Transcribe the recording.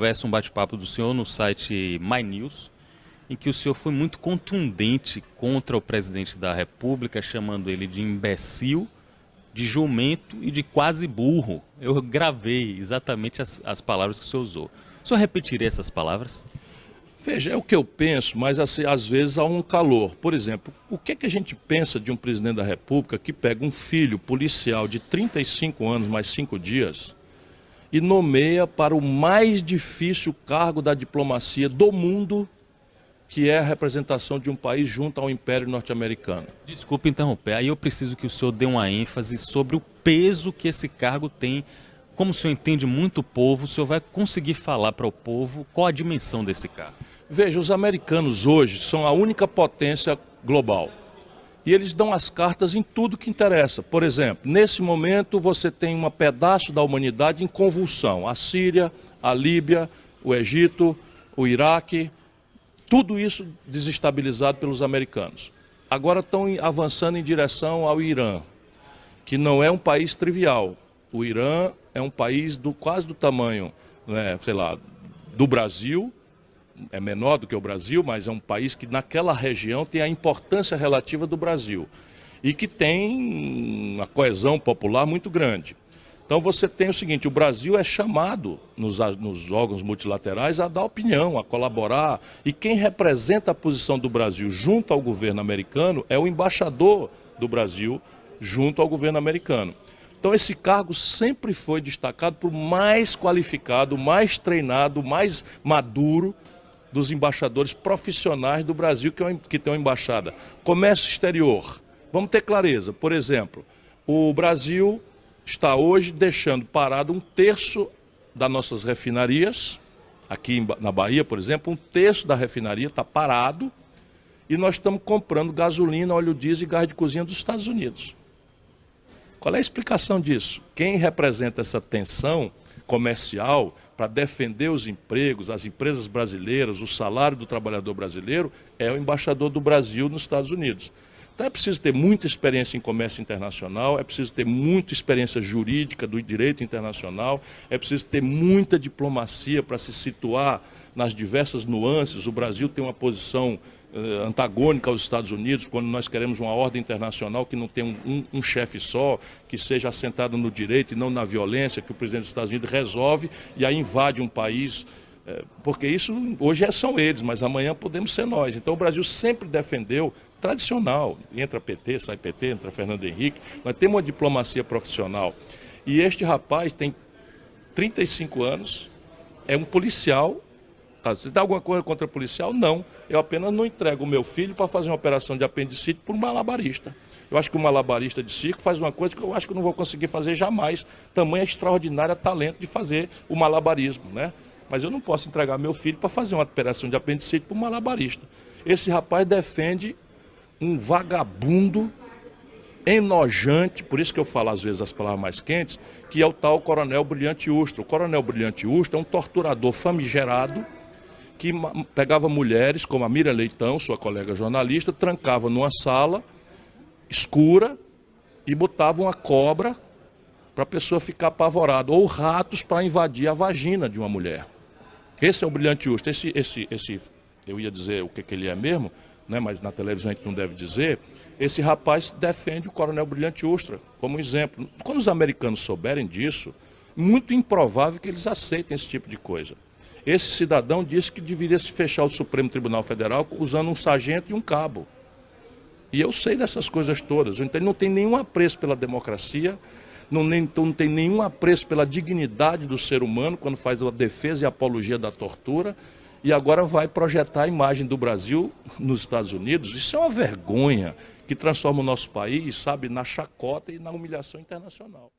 conversa, um bate-papo do senhor no site My News, em que o senhor foi muito contundente contra o presidente da República, chamando ele de imbecil, de jumento e de quase burro. Eu gravei exatamente as palavras que o senhor usou. O senhor repetiria essas palavras? Veja, é o que eu penso, mas assim, às vezes há um calor. Por exemplo, o que é que a gente pensa de um presidente da República que pega um filho policial de 35 anos mais 5 dias e nomeia para o mais difícil cargo da diplomacia do mundo, que é a representação de um país junto ao Império Norte-Americano? Desculpe interromper, aí eu preciso que o senhor dê uma ênfase sobre o peso que esse cargo tem. Como o senhor entende muito o povo, o senhor vai conseguir falar para o povo qual a dimensão desse cargo? Veja, os americanos hoje são a única potência global. E eles dão as cartas em tudo que interessa. Por exemplo, nesse momento você tem um pedaço da humanidade em convulsão. A Síria, a Líbia, o Egito, o Iraque, tudo isso desestabilizado pelos americanos. Agora estão avançando em direção ao Irã, que não é um país trivial. O Irã é um país quase do tamanho, né, sei lá, do Brasil. É menor do que o Brasil, mas é um país que naquela região tem a importância relativa do Brasil e que tem uma coesão popular muito grande. Então você tem o seguinte, o Brasil é chamado nos órgãos multilaterais a dar opinião, a colaborar, e quem representa a posição do Brasil junto ao governo americano é o embaixador do Brasil junto ao governo americano. Então esse cargo sempre foi destacado por mais qualificado, mais treinado, mais maduro dos embaixadores profissionais do Brasil que tem uma embaixada. Comércio exterior. Vamos ter clareza. Por exemplo, o Brasil está hoje deixando parado 1/3 das nossas refinarias. Aqui na Bahia, por exemplo, 1/3 da refinaria está parado e nós estamos comprando gasolina, óleo diesel e gás de cozinha dos Estados Unidos. Qual é a explicação disso? Quem representa essa tensão comercial para defender os empregos, as empresas brasileiras, o salário do trabalhador brasileiro, é o embaixador do Brasil nos Estados Unidos. Então é preciso ter muita experiência em comércio internacional, é preciso ter muita experiência jurídica do direito internacional, é preciso ter muita diplomacia para se situar nas diversas nuances. O Brasil tem uma posição antagônica aos Estados Unidos, quando nós queremos uma ordem internacional que não tem um chefe só, que seja assentada no direito e não na violência, que o presidente dos Estados Unidos resolve e aí invade um país, porque isso hoje são eles, mas amanhã podemos ser nós. Então o Brasil sempre defendeu, tradicional, entra PT, sai PT, entra Fernando Henrique, nós temos uma diplomacia profissional. E este rapaz tem 35 anos, é um policial. Você dá alguma coisa contra policial? Não. Eu apenas não entrego o meu filho para fazer uma operação de apendicite por um malabarista. Eu acho que um malabarista de circo faz uma coisa que eu acho que eu não vou conseguir fazer jamais. Tamanho extraordinário talento de fazer o malabarismo, né? Mas eu não posso entregar meu filho para fazer uma operação de apendicite por um malabarista. Esse rapaz defende um vagabundo enojante, por isso que eu falo às vezes as palavras mais quentes, que é o tal Coronel Brilhante Ustra. O Coronel Brilhante Ustra é um torturador famigerado, que pegava mulheres, como a Mira Leitão, sua colega jornalista, trancava numa sala escura e botava uma cobra para a pessoa ficar apavorada, ou ratos para invadir a vagina de uma mulher. Esse é o Brilhante Ustra. Eu ia dizer o que ele é mesmo, né, mas na televisão a gente não deve dizer. Esse rapaz defende o Coronel Brilhante Ustra como exemplo. Quando os americanos souberem disso, muito improvável que eles aceitem esse tipo de coisa. Esse cidadão disse que deveria se fechar o Supremo Tribunal Federal usando um sargento e um cabo. E eu sei dessas coisas todas. Então ele não tem nenhum apreço pela democracia, não tem nenhum apreço pela dignidade do ser humano quando faz a defesa e a apologia da tortura, e agora vai projetar a imagem do Brasil nos Estados Unidos. Isso é uma vergonha que transforma o nosso país, sabe, na chacota e na humilhação internacional.